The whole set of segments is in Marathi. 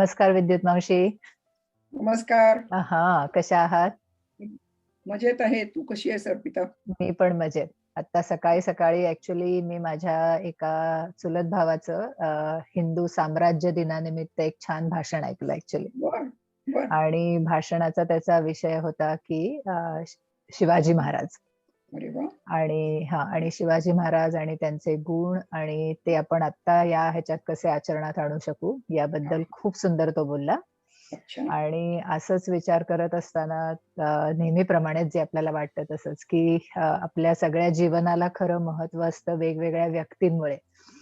नमस्कार विद्युत मावशी. नमस्कार. हा, कशा आहात? मजेत आहे. तू कशी आहेस अर्पिता? मी पण मजेत. आता सकाळी सकाळी ऍक्च्युली मी माझ्या एका चुलत भावाचं हिंदू साम्राज्य दिनानिमित्त एक छान भाषण ऐकलं ऍक्च्युली. बर बर. आणि भाषणाचा त्याचा विषय होता की शिवाजी महाराज. अरे वा. आणि शिवाजी महाराज आणि त्यांचे गुण आणि ते आपण आता या ह्याच्यात कसे आचरणात आणू शकू याबद्दल खूप सुंदर तो बोलला. अच्छा. आणि असंच विचार करत असताना नेहमीप्रमाणेच जे आपल्याला वाटतं तसंच की आपल्या सगळ्या जीवनाला खरं महत्व असतं वेगवेगळ्या व्यक्तींमुळे.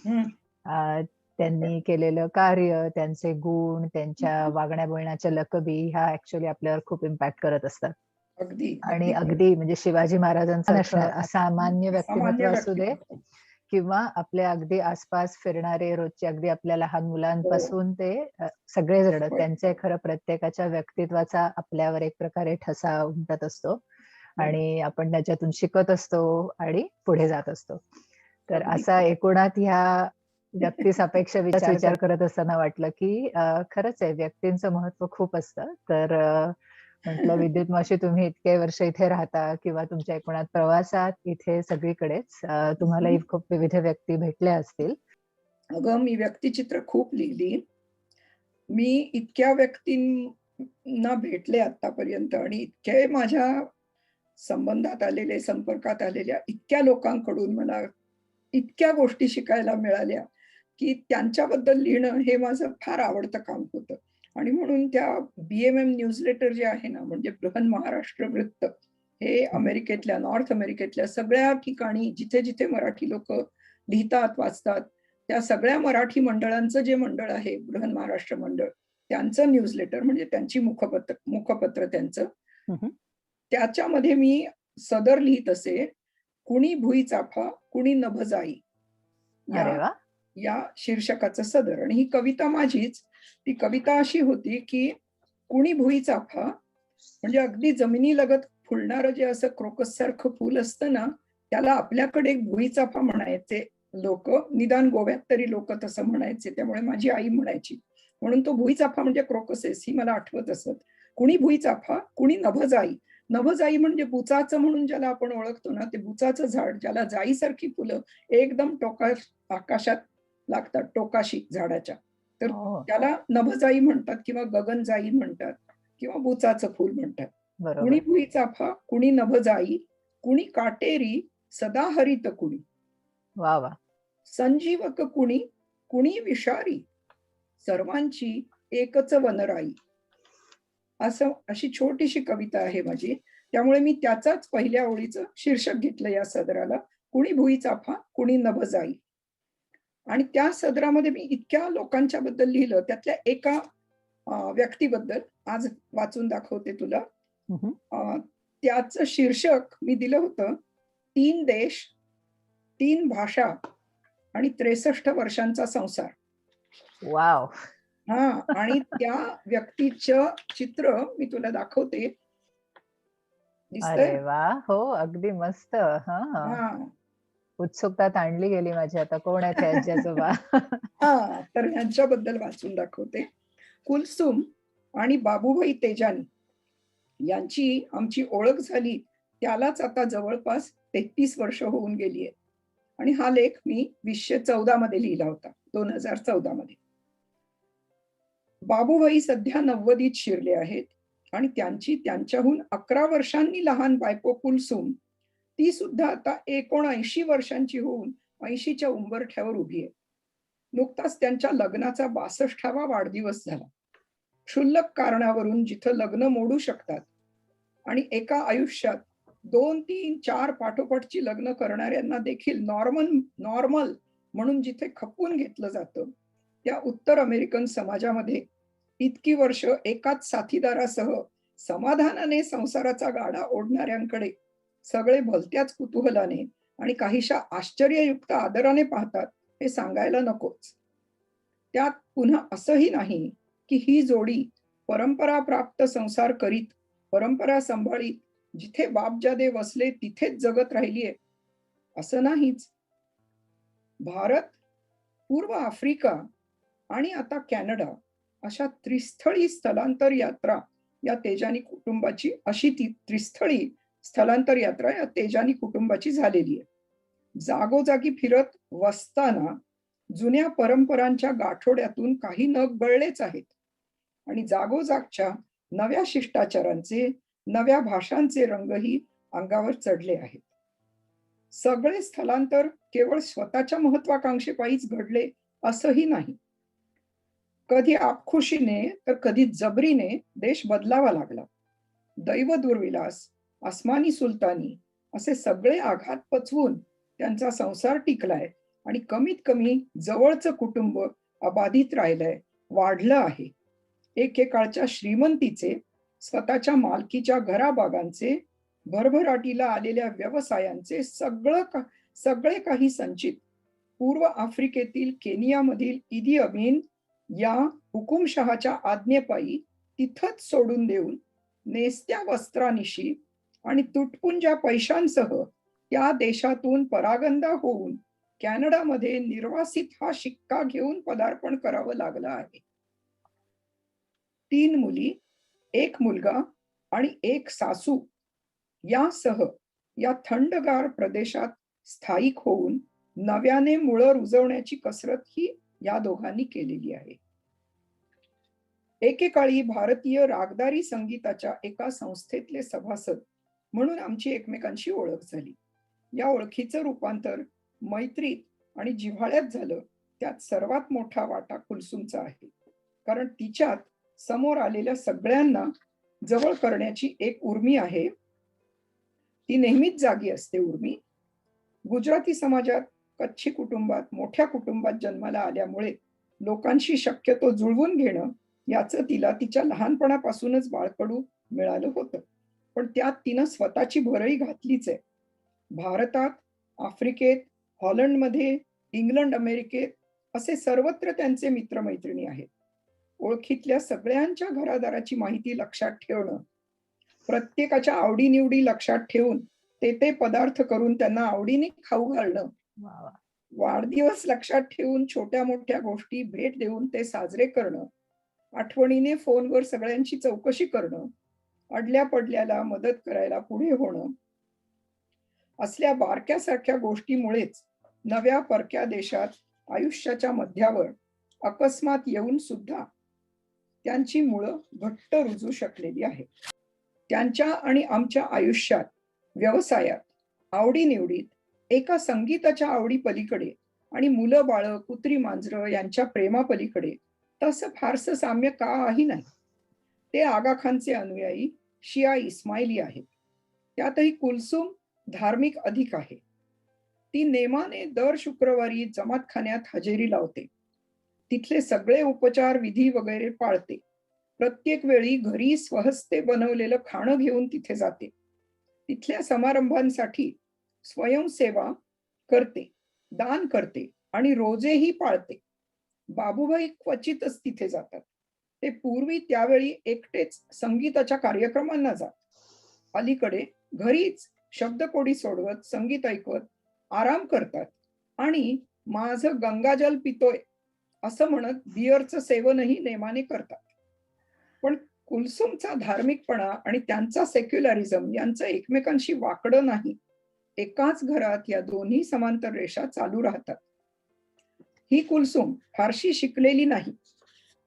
हम्म. अ, त्यांनी केलेलं कार्य, त्यांचे गुण, त्यांच्या वागण्या बोलण्याच्या लकबी ह्या ऍक्च्युली आपल्यावर खूप इम्पॅक्ट करत असतात. अगदी आणि अगदी खरं. अगदी म्हणजे शिवाजी महाराजांचं असामान्य व्यक्तिमत्व असामान्य असू दे व्यक्तिमत्व. किंवा आपल्या अगदी आसपास फिरणारे रोजचे अगदी आपल्या लहान हो. मुलांपासून ते सगळे जण होय. त्यांचे खरं प्रत्येकाच्या व्यक्तित्वाचा आपल्यावर एक प्रकारे ठसा उमटत असतो होय. आणि आपण त्याच्यातून शिकत असतो आणि पुढे जात असतो. तर अगदी असा खरं. एकूणात ह्या व्यक्तिसापेक्ष विचार करत असताना वाटलं की खरंच आहे व्यक्तींचं महत्व खूप असतं. तर म्हटलं विद्युत मावशी तुम्ही इतके वर्ष इथे राहता किंवा तुमच्या एकूणात प्रवासात इथे सगळीकडेच तुम्हालाही हम्म. खूप विविध व्यक्ती भेटल्या असतील. अगं मी व्यक्तिचित्र खूप लिहिली. मी इतक्या व्यक्तींना भेटले आतापर्यंत आणि इतके माझ्या संबंधात आलेले, संपर्कात आलेल्या इतक्या लोकांकडून मला इतक्या गोष्टी शिकायला मिळाल्या, की त्यांच्याबद्दल लिहिणं हे माझं फार आवडतं काम होतं. आणि म्हणून त्या BMM न्यूजलेटर जे आहे ना, म्हणजे बृहन महाराष्ट्र वृत्त, हे अमेरिकेतल्या, नॉर्थ अमेरिकेतल्या सगळ्या ठिकाणी जिथे-जिथे मराठी लोकं लिहितात, वाचतात, त्या सगळ्या मराठी मंडळांचं जे मंडळ आहे, बृहन महाराष्ट्र मंडळ, त्यांचं न्यूजलेटर म्हणजे त्यांची मुखपत्र त्यांचं, हम्म. त्याच्यामध्ये मी सदर लिहीत असे, "कुणी भुई चाफा, कुणी नभ जाई" या अरे वा. या शीर्षकाचं सदर. आणि ही कविता माझीच. ती कविता अशी होती, की "कुणी भुई चाफा" म्हणजे अगदी जमिनीलगत फुलणारं जे असं क्रोकससारखं फूल असतं ना, त्याला आपल्याकडे भुईचाफा म्हणायचे लोकं. निदान गोव्यात तरी लोकं तसं म्हणायचे. त्यामुळे माझी आई म्हणायची. म्हणून तो भुईचाफा म्हणजे क्रोकसेस ही मला आठवत असत. कुणी भुईचाफा, कुणी नभजाई. नभजाई म्हणजे बुचाचं म्हणून ज्याला आपण ओळखतो ना, ते बुचाचं झाड ज्याला जाईसारखी फुलं एकदम आकाशात लागतात, टोकाशी झाडाच्या. तर हो. त्याला नभजाई म्हणतात किंवा गगनजाई म्हणतात किंवा बुचाचं फूल म्हणतात. कुणी बरोबर. भुई चाफा, कुणी नभजाई, कुणी काटेरी, सदा हरित कुणी. वा वा. संजीवक कुणी, कुणी विषारी, सर्वांची एकच वनराई. अशी छोटीशी कविता आहे माझी. त्यामुळे मी त्याचाच पहिल्या ओळीचं शीर्षक घेतलं या सदराला, कुणी भुई चाफा, कुणी नभजाई. आणि त्या सदरामध्ये मी इतक्या लोकांच्या बद्दल लिहिलं. त्यातल्या एका व्यक्तीबद्दल आज वाचून दाखवते तुला. हम्म. अ, त्याचं शीर्षक मी दिलं होतं, 3 देश, 3 भाषा आणि 63 वर्षांचा संसार. वाव. हां. आणि त्या व्यक्तीचं चित्र मी तुला दाखवते. अरे दिसतंय? वा. हो, अगदी मस्त. हा. हां. उत्सुकता ताणली गेली माझी आता कोण आहेत हे आजी आजोबा. हां. तर ह्यांच्याबद्दल वाचून दाखवते. कुलसुम आणि बाबूभाई तेजानी यांची आमची ओळख झाली त्यालाच आता जवळपास 33 वर्ष होऊन गेली आहेत. आणि हा लेख मी 2014 मध्ये लिहिला होता. 2014 मध्ये. बाबूभाई सध्या 90त शिरले आहेत आणि त्यांची त्यांच्याहून 11 वर्षांनी लहान बायको कुलसुम, ती सुद्धा आता 79 वर्षांची होऊन 80च्या उंबरठ्यावर उभी आहे. नुकताच त्यांच्या लग्नाचा 62वा वाढदिवस झाला. क्षुल्लक कारणावरून जिथं लग्न मोडू शकतात आणि एका आयुष्यात 2, 3, 4 पाठोपाठची लग्न करणाऱ्यांना देखील नॉर्मल म्हणून जिथे खपवून घेतलं जातं, त्या उत्तर अमेरिकन समाजामध्ये इतकी वर्ष एकाच साथीदारासह समाधानाने संसाराचा गाडा ओढणाऱ्यांकडे सगळे भलत्याच कुतूहलाने आणि काहीशा आश्चर्ययुक्त आदराने पाहतात, हे सांगायला नकोच. त्यात पुन्हा असंही नाही, की ही जोडी परंपराप्राप्त संसार करीत, परंपरा सांभाळीत, जिथे बापजादे वसले तिथेच जगत राहिलीये, असं नाहीच. भारत, पूर्व आफ्रिका आणि आता कॅनडा अशा त्रिस्थळी स्थलांतर यात्रा या तेजानी कुटुंबाची, अशी ती त्रिस्थळी स्थलांतर यात्रा या तेजानी कुटुंबाची झालेली आहे. जागोजागी फिरत वसताना जुन्या परंपरांच्या गाठोड्यातून काही नग गळलेच आहेत आणि जागोजागच्या नव्या शिष्टाचारांचे, नव्या भाषांचे रंगही अंगावर चढले आहेत. सगळे स्थलांतर केवळ स्वतःच्या महत्वाकांक्षेपायीच घडले असंही नाही. कधी आपखुशीने तर कधी जबरीने देश बदलावा लागला. दैव दुर्विलास, आसमानी सुलतानी असे सगळे आघात पचवून त्यांचा संसार टिकलाय आणि कमीत कमी जवळचं कुटुंब अबाधित राहिलंय, वाढलं आहे. एकेकाळच्या श्रीमंतीचे, स्वतःच्या मालकीच्या घराबागांचे, भरभराटीला आलेल्या व्यवसायांचे सगळे काही संचित पूर्व आफ्रिकेतील केनियामधील इदी अमीन या हुकुमशहाच्या आज्ञेपायी तिथंच सोडून देऊन नेसत्या वस्त्रानिशी आणि तुटपुंज्या पैशांसह त्या देशातून परागंदा होऊन कॅनडामध्ये निर्वासित हा शिक्का घेऊन पदार्पण करावं लागलं आहे. 3 मुली, 1 मुलगा आणि 1 सासू यासह या थंडगार प्रदेशात स्थायिक होऊन नव्याने मुळं रुजवण्याची कसरत ही या दोघांनी केलेली आहे. एकेकाळी भारतीय रागदारी संगीताच्या एका संस्थेतले सभासद म्हणून आमची एकमेकांशी ओळख झाली. या ओळखीचं रूपांतर मैत्रीत आणि जिव्हाळ्यात झालं. त्यात सर्वात मोठा वाटा कुलसुमचा आहे, कारण तिच्यात समोर आलेल्या सगळ्यांना जवळ करण्याची एक उर्मी आहे. ती नेहमीच जागी असते उर्मी. गुजराती समाजात, कच्छी कुटुंबात, मोठ्या कुटुंबात जन्माला आल्यामुळे लोकांशी शक्यतो जुळवून घेणं याचं तिला तिच्या लहानपणापासूनच बाळकडू मिळालं होतं. पण त्यात तिनं स्वतःची भरही घातलीच आहे. भारतात, आफ्रिकेत, हॉलंडमध्ये, इंग्लंड, अमेरिकेत असे सर्वत्र त्यांचे मित्रमैत्रिणी आहेत. ओळखीतल्या सगळ्यांच्या घरादाराची माहिती लक्षात ठेवणं, प्रत्येकाच्या आवडीनिवडी लक्षात ठेवून ते पदार्थ करून त्यांना आवडीने खाऊ घालणं, वाह! वाह! वाढदिवस लक्षात ठेवून छोट्या मोठ्या गोष्टी भेट देऊन ते साजरे करणं, आठवणीने फोनवर सगळ्यांची चौकशी करणं, अडल्या पडल्याला मदत करायला पुढे होणं, असल्या बारक्यासारख्या गोष्टीमुळेच नव्या परक्या देशात आयुष्याच्या मध्यावर अकस्मात येऊन सुद्धा त्यांची मुळं घट्ट रुजू शकलेली आहेत. त्यांच्या आणि आमच्या आयुष्यात, व्यवसायात, आवडीनिवडीत एका संगीताच्या आवडी पलीकडे आणि मुलं बाळं, कुत्री मांजरं यांच्या प्रेमापलीकडे तसं फारसं साम्य काही नाही. ते आगा खानचे अनुयायी शिया इस्माइली आहेत. त्यातही कुलसुम धार्मिक अधिक आहे. ती नेमाने दर शुक्रवारी जमातखान्यात हजेरी लावते. तिथले सगळे उपचार विधी वगैरे पाळते. प्रत्येक वेळी घरी स्वहस्ते बनवलेलं खाणं घेऊन तिथे जाते. तिथल्या समारंभांसाठी स्वयंसेवा करते, दान करते आणि रोजेही पाळते. बाबूभाई क्वचितच तिथे जातात. ते पूर्वी त्यावेळी एकटेच संगीताच्या कार्यक्रमांना जात. अलीकडे घरीच शब्दकोडी सोडवत, संगीत ऐकवत आराम करतात आणि माझं गंगाजल पितोय असं म्हणत बिअरचं सेवनही नेमाने करतात. पण कुलसुमचा धार्मिकपणा आणि त्यांचा सेक्युलरिझम यांचं एकमेकांशी वाकडं नाही. एकाच घरात या दोन्ही समांतर रेषा चालू राहतात. ही कुलसुम फारशी शिकलेली नाही.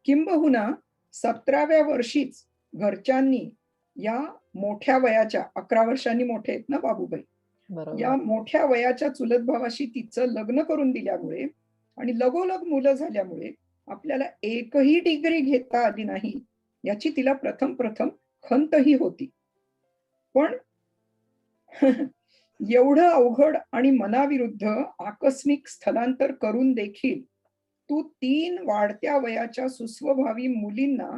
किंबहुना 17व्या वर्षीच घरच्यांनी या मोठ्या वयाच्या, 11 वर्षांनी मोठे आहेत ना बाबूबाई, बरोबर. या मोठ्या वयाच्या चुलत भावाशी तिचं लग्न करून दिल्यामुळे आणि लगोलग मुलं झाल्यामुळे आपल्याला एकही डिग्री घेता आली नाही याची तिला प्रथम प्रथम खंतही होती. पण एवढं अवघड आणि मनाविरुद्ध आकस्मिक स्थलांतर करून देखील तू 3 वाढत्या वयाच्या सुस्वभावी मुलींना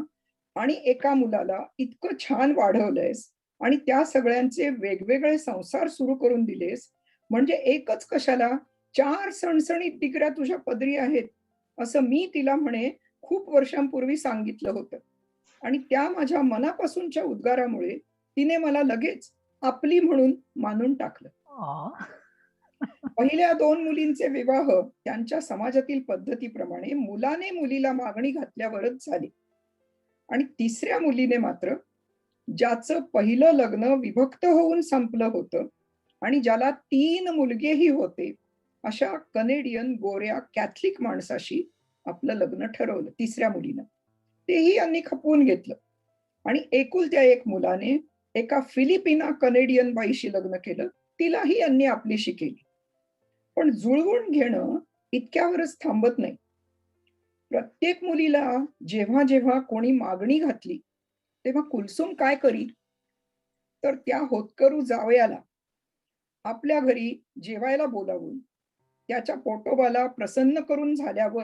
आणि एका मुलाला इतकं छान वाढवलंयस आणि त्या सगळ्यांचे वेगवेगळे संसार सुरू करून दिलेस, म्हणजे एकच कशाला 4 सणसणीत डिग्र्या तुझ्या पदरी आहेत, असं मी तिला म्हणे खूप वर्षांपूर्वी सांगितलं होतं. आणि त्या माझ्या मनापासूनच्या उद्गारामुळे तिने मला लगेच आपली म्हणून मानून टाकलं. आह! पहिल्या 2 मुलींचे विवाह त्यांच्या समाजातील पद्धतीप्रमाणे मुलाने मुलीला मागणी घातल्यावरच झाले. आणि तिसऱ्या मुलीने मात्र, ज्याचं पहिलं लग्न विभक्त होऊन संपलं होतं आणि ज्याला 3 मुलगेही होते, अशा कनेडियन गोऱ्या कॅथलिक माणसाशी आपलं लग्न ठरवलं तिसऱ्या मुलीनं. तेही यांनी खपवून घेतलं आणि एकुलत्या एक मुलाने एका फिलिपिना कनेडियन बाईशी लग्न केलं. तिलाही यांनी आपलीशी केली. पण जुळवून घेणं इतक्यावरच थांबत नाही. प्रत्येक मुलीला जेव्हा जेव्हा कोणी मागणी घातली, तेव्हा कुलसुम काय करी, तर त्या होतकरू जावयाला आपल्या घरी जेवायला बोलावून त्याच्या पोटोबाला प्रसन्न करून झाल्यावर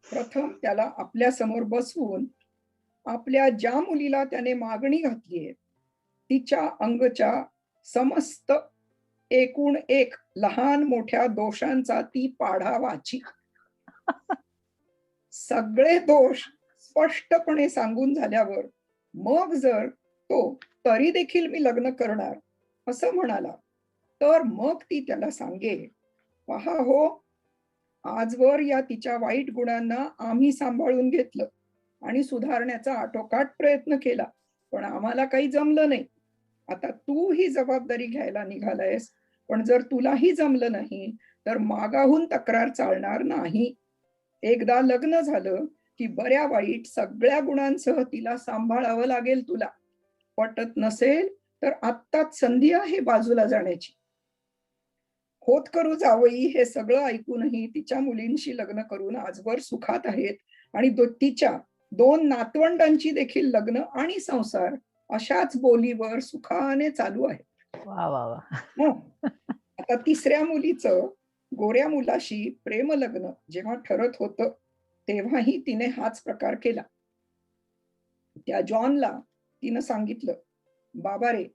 प्रथम त्याला आपल्या समोर बसवून आपल्या ज्या मुलीला त्याने मागणी घातलीये तिच्या अंगच्या समस्त एकूण एक लहान मोठ्या दोषांचा ती पाढा वाची. सगळे दोष स्पष्टपणे सांगून झाल्यावर मग जर तो तरी देखील मी लग्न करणार असं म्हणाला, तर मग ती त्याला सांगे, पहा हो, आजवर या तिच्या वाईट गुणांना आम्ही सांभाळून घेतलं आणि सुधारण्याचा आटोकाट प्रयत्न केला, पण आम्हाला काही जमलं नाही. आता तू ही जबाबदारी घ्यायला निघालायस, पण जर तुलाही जमलं नाही तर मागाहून तक्रार चालणार नाही. एकदा लग्न झालं की बऱ्या वाईट सगळ्या गुणांसह तिला सांभाळावं लागेल तुला. पटत नसेल तर आत्ताच संधी आहे बाजूला जाण्याची. होतकरू जावई हे सगळं ऐकूनही तिच्या मुलींशी लग्न करून आजवर सुखात आहेत आणि तिच्या 2 नातवंडांची देखील लग्न आणि संसार अशाच बोलीवर सुखाने चालू आहे. वा वा वा. हं. आता तिसऱ्या मुलीचं गोऱ्या मुलाशी प्रेमलग्न जेव्हा ठरत होतं, तेव्हाही तिने हाच प्रकार केला. त्या जॉनला तिनं सांगितलं, बाबा रे,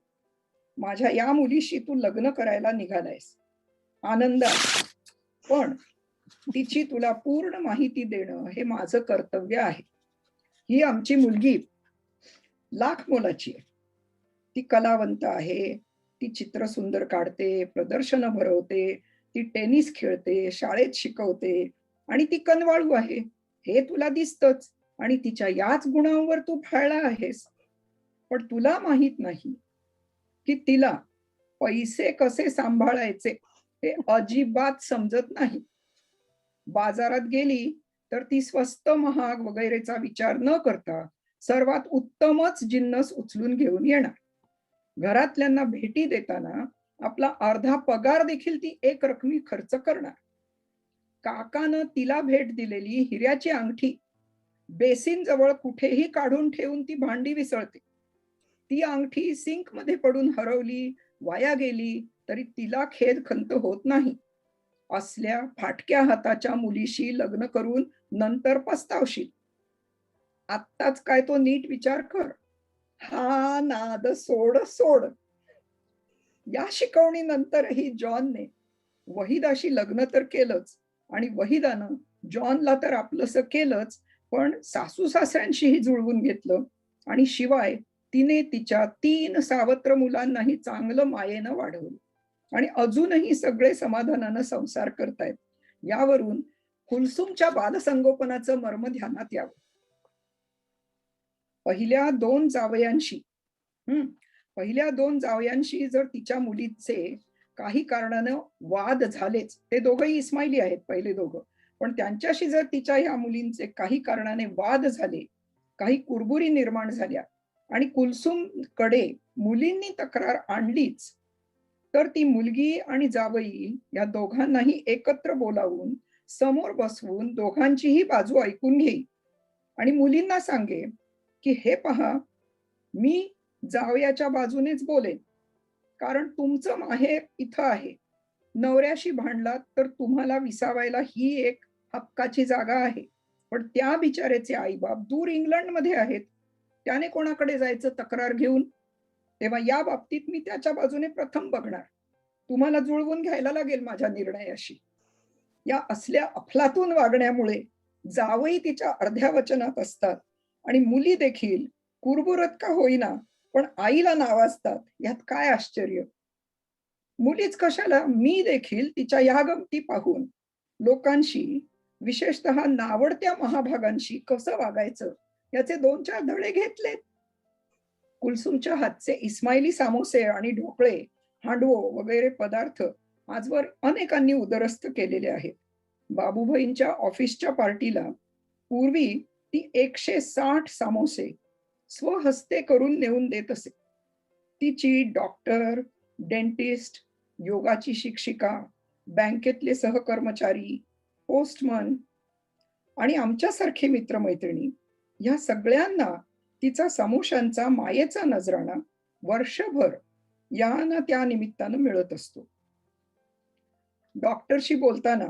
माझ्या या मुलीशी तू लग्न करायला निघालायस, आनंदात, पण तिची तुला पूर्ण माहिती देणं हे माझं कर्तव्य आहे. ही आमची मुलगी लाख मोलाची आहे. ती कलावंत आहे, ती चित्र सुंदर काढते, प्रदर्शनं भरवते, ती टेनिस खेळते, शाळेत शिकवते आणि ती कनवाळू आहे, हे तुला दिसतंच आणि तिच्या याच गुणांवर तू भाळला आहेस. पण तुला माहित नाही की तिला पैसे कसे सांभाळायचे हे अजिबात समजत नाही. बाजारात गेली तर ती स्वस्त महाग वगैरेचा विचार न करता सर्वात उत्तमच जिन्नस उचलून घेऊन येणार. घरातल्यांना भेटी देताना आपला अर्धा पगार देखील ती एक रकमी खर्च करणार. काकानं तिला भेट दिलेली हिऱ्याची अंगठी बेसिन जवळ कुठेही काढून ठेवून ती भांडी विसळते. ती अंगठी सिंक मध्ये पडून हरवली, वाया गेली तरी तिला खेद खंत होत नाही. असल्या फाटक्या हाताच्या मुलीशी लग्न करून नंतर पस्तावशील. आत्ताच काय तो नीट विचार कर. हा नाद सोड सोड. या शिकवणीनंतरही जॉनने वहिदाशी लग्न तर केलंच आणि वहिदानं जॉनला तर आपलंसं केलंच, पण सासू सासऱ्यांशीही जुळवून घेतलं आणि शिवाय तिने तिच्या 3 सावत्र मुलांनाही चांगलं मायेनं वाढवलं आणि अजूनही सगळे समाधानानं संसार करतायत. यावरून कुलसुमच्या बालसंगोपनाचं मर्म ध्यानात यावं. पहिल्या 2 जावयांशी पहिल्या 2 जावयांशी जर तिच्या मुलीचे काही कारणानं वाद झालेच, ते दोघंही इस्माइली आहेत पहिले दोघं, पण त्यांच्याशी जर तिच्या ह्या मुलींचे काही कारणाने वाद झाले, काही कुरबुरी निर्माण झाल्या आणि कुलसुमकडे मुलींनी तक्रार आणलीच, तर ती मुलगी आणि जावई या दोघांनाही एकत्र बोलावून समोर बसवून दोघांचीही बाजू ऐकून घेईल आणि मुलींना सांगे की हे पहा, मी जावयाच्या बाजूनेच बोलेन, कारण तुमचं माहेर इथं आहे. नवऱ्याशी भांडलात तर तुम्हाला विसावायला ही एक हक्काची जागा आहे. पण त्या बिचाऱ्याचे आईबाप दूर इंग्लंडमध्ये आहेत. त्याने कोणाकडे जायचं तक्रार घेऊन? तेव्हा या बाबतीत मी त्याच्या बाजूने प्रथम बघणार. तुम्हाला जुळवून घ्यायला लागेल माझ्या निर्णयाशी. या असल्या अफलातून वागण्यामुळे जावई तिच्या अर्ध्या वचनात असतात आणि मुली देखील कुरबुरत का होईना पण आईला नावाजतात. यात काय आश्चर्य? मुलीच कशाला, मी देखील तिच्या या गमती पाहून लोकांशी, विशेषतः नावडत्या महाभागांशी कसं वागायचं याचे 2-4 धडे घेतलेत. कुलसुमच्या हातचे इस्माइली सामोसे आणि ढोकळे, हांडवो वगैरे पदार्थ आजवर अनेकांनी उदरस्त केलेले आहेत. बाबूभाईंच्या ऑफिसच्या पार्टीला पूर्वी ती 160 सामोसे स्वहस्ते करून नेऊन देत असे. तिची डॉक्टर, डेंटिस्ट, योगाची शिक्षिका, बँकेतले सहकर्मचारी, पोस्टमन आणि आमच्यासारखे मित्र-मैत्रिणी ह्या सगळ्यांना तिचा समोशांचा मायेचा नजराणा वर्षभर या ना त्या निमित्तानं मिळत असतो. डॉक्टरशी बोलताना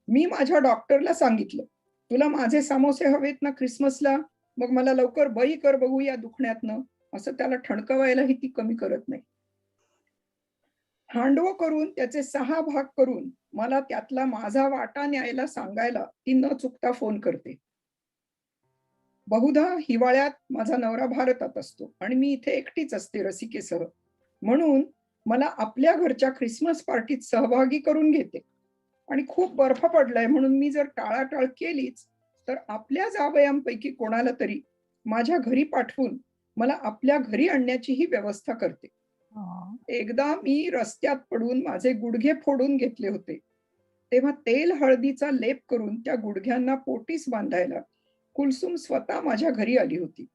मी माझ्या डॉक्टरला सांगितलं, "तुला माझे समोसे हवेत ना ख्रिसमसला? मग मला लवकर बरी कर बघू या दुखण्यातनं." असं त्याला ठणकवायलाही ती कमी करत नाही. हांडवं करून त्याचे 6 भाग करून मला त्यातला माझा वाटा न्यायला सांगायला ती न चुकता फोन करते. बहुधा हिवाळ्यात माझा नवरा भारतात असतो आणि मी इथे एकटीच असते रसिकेसह. म्हणून मला आपल्या घरच्या ख्रिसमस पार्टीत सहभागी करून घेते आणि खूप बर्फ पडलाय म्हणून मी जर टाळाटाळ केलीच, तर आपल्या जावयांपैकी कोणाला तरी माझ्या घरी पाठवून मला आपल्या घरी आणण्याचीही व्यवस्था करते. हां. एकदा मी रस्त्यात पडून माझे गुडघे फोडून घेतले होते. तेव्हा तेल हळदीचा लेप करून त्या गुडघ्यांना पोटीस बांधायला कुलसूम स्वतः माझ्या घरी आली होती.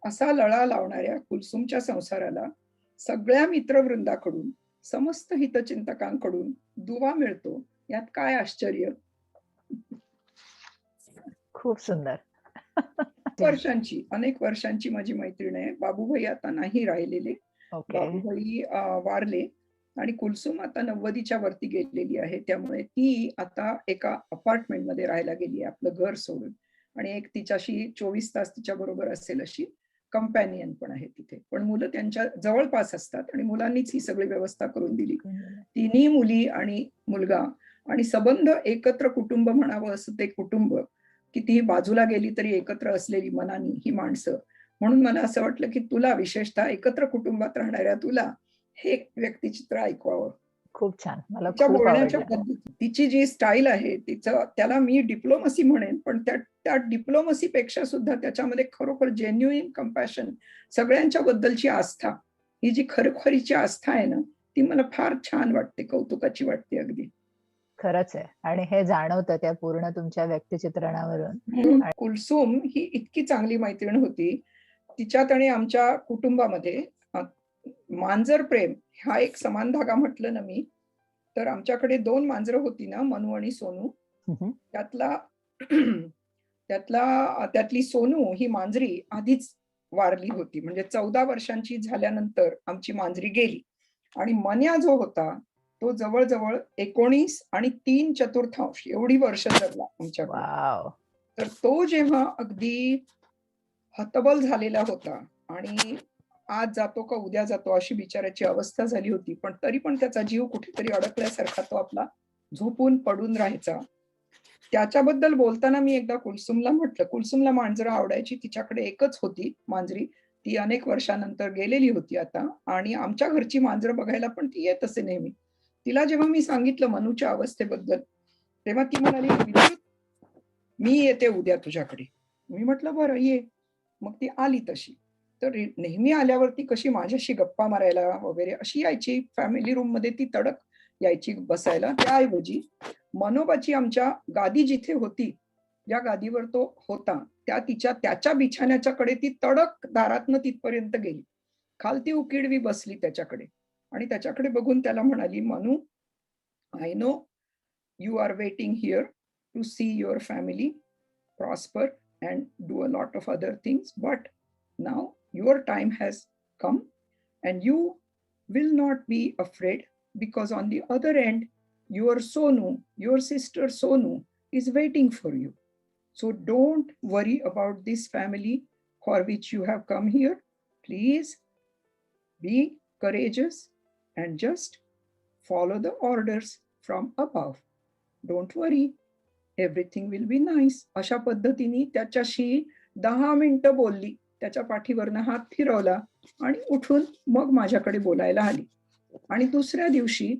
असा लळा लावणाऱ्या कुलसूमच्या संसाराला सगळ्या मित्रवृंदाकडून, समस्त हितचिंतकांकडून दुवा मिळतो. यात काय आश्चर्य? खूप सुंदर. अनेक वर्षांची माझी मैत्रीण आहे. बाबूभाई आता नाही राहिलेले. ओके. बाबूभाई वारले आणि कुलसूम आता 90च्या वरती गेलेली आहे. त्यामुळे ती आता एका अपार्टमेंटमध्ये राहायला गेली आहे आपलं घर सोडून आणि एक तिच्याशी 24 तास तिच्याबरोबर असेल अशी कंपॅनियन पण आहे तिथे. पण मुलं त्यांच्या जवळपास असतात आणि मुलांनीच ही सगळी व्यवस्था करून दिली. तिन्ही मुली आणि मुलगा आणि सबंध एकत्र कुटुंब म्हणावं असं ते कुटुंब, कितीही बाजूला गेली तरी एकत्र असलेली मनानी ही माणसं. म्हणून मला असं वाटलं, की तुला विशेषतः एकत्र कुटुंबात राहणाऱ्या तुला हे व्यक्तिचित्र ऐकवावं. खूप छान. मला तिच्या खूप बोलण्याच्या आवडलं. पद्धती, तिची जी स्टाईल आहे, त्याला मी डिप्लोमसी म्हणेन, पण त्या त्या डिप्लोमसीपेक्षा सुद्धा त्याच्यामध्ये खरोखर जेन्युइन कंपॅशन, सगळ्यांच्या बद्दलची आस्था, ही जी खरोखरीची आस्था आहे ना, ती मला फार छान वाटते, कौतुकाची वाटते अगदी. खरंच आहे आणि हे जाणवतं त्या पूर्ण तुमच्या व्यक्तिचित्रणावरून. म्हणून आणि कुलसूम ही इतकी चांगली मैत्रीण होती. तिच्यात आणि आमच्या कुटुंबामध्ये मांजर प्रेम हा एक समान धागा म्हटलं ना मी, तर आमच्याकडे 2 मांजरं होती ना, मनू आणि सोनू. हं, हं. त्यातला त्यातली सोनू ही मांजरी आधीच वारली होती. म्हणजे 14 वर्षांची झाल्यानंतर आमची मांजरी गेली आणि मन्या जो होता, तो जवळ-जवळ 19 आणि 3/4 एवढी वर्ष जगला आमच्याकडे. वॉव! तर तो जेव्हा अगदी हतबल झालेला होता आणि आज जातो का उद्या जातो अशी बिचाऱ्याची अवस्था झाली होती. पण तरी पण त्याचा जीव कुठेतरी अडकल्यासारखा तो आपला झोपून पडून राहायचा. त्याच्याबद्दल बोलताना मी एकदा कुलसुमला म्हटलं, कुलसुमला मांजरं आवडायची. तिच्याकडे एकच होती मांजरी. ती अनेक वर्षानंतर गेलेली होती आता आणि आमच्या घरची मांजरं बघायला पण ती येत असे नेहमी. तिला जेव्हा मी सांगितलं मनूच्या अवस्थेबद्दल, तेव्हा ती म्हणाली, "विद्युत, मी येते उद्या तुझ्याकडे." मी म्हटलं, "बरं ये." मग ती आली तशी. तर नेहमी आल्यावरती कशी माझ्याशी गप्पा मारायला वगैरे अशी यायची. फॅमिली रूममध्ये ती तडक यायची बसायला. त्याऐवजी मनोबाची आमच्या गादी जिथे होती, ज्या गादीवर तो होता, त्याच्या बिछाण्याच्याकडे ती तडक दारातनं तिथपर्यंत गेली. खालती उकिडवी बसली त्याच्याकडे आणि त्याच्याकडे बघून त्याला म्हणाली, "Manu, I know you are waiting here to see your family prosper and do a lot of other things, but now your time has come and you will not be afraid because on the other end your Sonu, your sister Sonu is waiting for you. So don't worry about this family for which you have come here. Please be courageous and just follow the orders from above. Don't worry, everything will be nice." अशा पद्धतीने त्याच्याशी 10 मिनिटं बोलली. त्याच्या पाठीवरनं हात फिरवला आणि उठून मग माझ्याकडे बोलायला आली. आणि दुसऱ्या दिवशी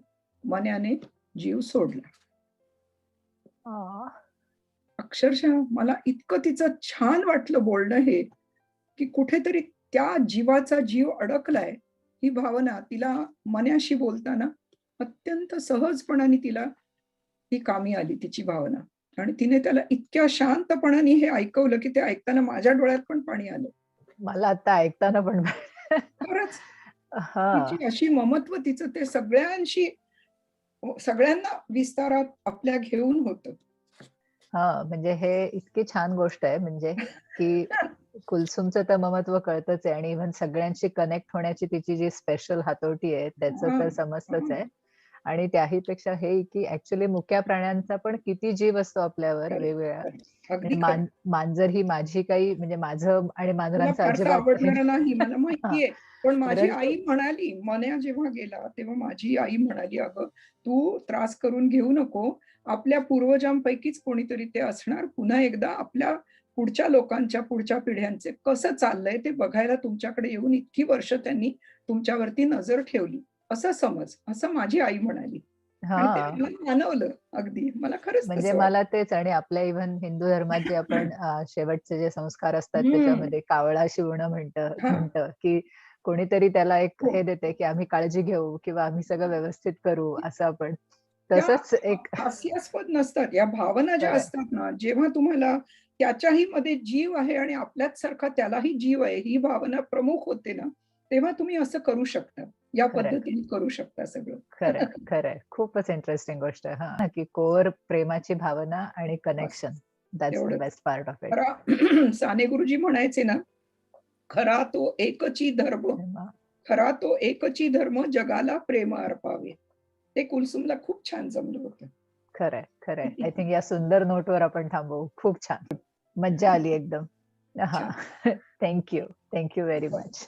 मन्याने जीव सोडला. आह! अक्षरशः मला इतकं तिचं छान वाटलं बोलणं हे, की कुठेतरी त्या जीवाचा जीव अडकलाय, ही भावना तिला मनाशी बोलताना अत्यंत सहजपणाने तिला ती कामी आली तिची भावना आणि तिने त्याला इतक्या शांतपणाने हे ऐकवलं, की ते ऐकताना माझ्या डोळ्यात पण पाणी आलं. मला आता ऐकताना पण खरंच हां. तिची अशी ममत्व तिचं ते सगळ्यांशी सगळ्यांना विस्तारात आपल्या घेऊन होतं. हां, म्हणजे हे इतकी छान गोष्ट आहे म्हणजे, की कुलसुमचं तर ममत्व कळतच आहे आणि इव्हन सगळ्यांशी कनेक्ट होण्याची तिची जी स्पेशल हातोटी आहे, त्याचं हां, तर समजतच हां. आहे. आणि त्याही पेक्षा हे, की ॲक्चुअली मुक्या प्राण्यांचा पण किती जीव असतो आपल्यावर खरं, वेगवेगळा. खरं. म्हणजे अगदी खरं. मांजर ही माझी काही म्हणजे माझं आणि मला मांजरांचं फारसं अजिबात हे आवडणारं नाही, मला हां, माहिती आहे. पण माझी परंतु आई म्हणाली, मन्या जेव्हा गेला, तेव्हा माझी आई म्हणाली, "अगं, तू त्रास करून घेऊ नको. आपल्या पूर्वजांपैकीच कोणीतरी ते असणार. पुन्हा एकदा आपल्या पुढच्या लोकांच्या, पुढच्या पिढ्यांचे कसं चाललंय ते बघायला तुमच्याकडे येऊन इतकी वर्ष त्यांनी तुमच्यावरती नजर ठेवली. असं समज." असं माझी आई म्हणाली. आणि ते हां. मी मानवलं अगदी. मला खरंच म्हणजे तसं मला वाटतं. तेच आणि आपल्या इव्हन हिंदू धर्मात जे आपण शेवटचे जे संस्कार असतात हं. त्याच्यामध्ये कावळा शिवणं हां. म्हणतं, की कोणीतरी त्याला एक हो. हे देते, की आम्ही काळजी घेऊ किंवा आम्ही सगळं व्यवस्थित करू असं आपण. त्या तसंच एक हास्यास्पद नसतात. या भावना ज्या खरंय, असतात ना, जेव्हा तुम्हाला त्याच्याही मध्ये जीव आहे आणि आपल्याच सारखा त्यालाही जीव आहे, ही भावना प्रमुख होते ना, तेव्हा तुम्ही असं करू शकता. या खरंय, पद्धतीने करू शकता सगळं. खरंय, खरंय. खूपच इंटरेस्टिंग गोष्ट आहे. हां, की कोर प्रेमाची भावना आणि बस कनेक्शन. दॅट्स द तेवढंच. Best part of it. खरा साने गुरुजी म्हणायचे ना, "खरा तो एकची धर्म, खरा तो एकची धर्म जगाला प्रेम अर्पावे." ते कुलसुमला खूप छान जमलं होतं. खरंय, खरंय. आय थिंक या सुंदर नोटवर आपण थांबवू. खूप छान. मज्जा आली एकदम. हां. छान. Thank you. Thank you very हो. मच.